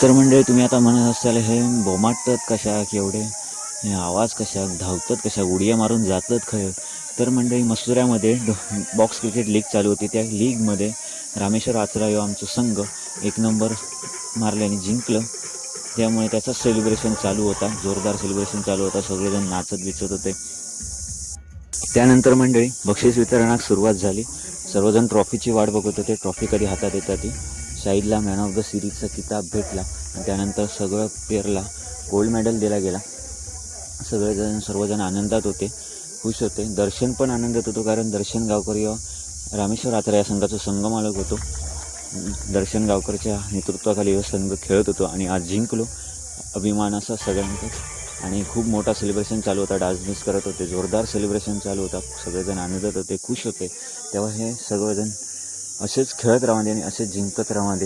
तर मंडळी तुम्ही आता म्हणत असाल हे बोमाटतात कशा की एवढे हे आवाज कशा धावतात कशा उड्या मारून जातात खरं. तर मंडळी मसुऱ्यामध्ये बॉक्स क्रिकेट लीग चालू होती. त्या लीगमध्ये रामेश्वर आचरा यो आमचं संघ 1 नंबर मारल्याने जिंकलं. त्यामुळे त्याचा सेलिब्रेशन चालू होता, जोरदार सेलिब्रेशन चालू होता. सगळेजण नाचत बिचत होते. त्यानंतर मंडळी बक्षीस वितरणास सुरुवात झाली. सर्वजण ट्रॉफीची वाट बघत होते, ट्रॉफी कधी हातात येतात ती. शाहिदला मॅन ऑफ द सिरीजचा किताब भेटला आणि त्यानंतर सगळं प्लेअरला गोल्ड मेडल दिला गेला. सर्वजण आनंदात होते, खुश होते. दर्शन पण आनंदात होतो, कारण दर्शन गावकर व रामेश्वर आचरा या संघाचा संघमालक होतो. दर्शन गावकरच्या नेतृत्वाखाली संघ खेळत होतो आणि आज जिंकलो. अभिमान असा सगळ्यांचाच. आणि खूप मोठा सेलिब्रेशन चालू होता, डान्स करत होते, जोरदार सेलिब्रेशन चालू होता. सगळेजण आनंदात होते, खुश होते. तेव्हा हे सगळेजण असेच खेळत राहू दे आणि असेच जिंकत राहू दे.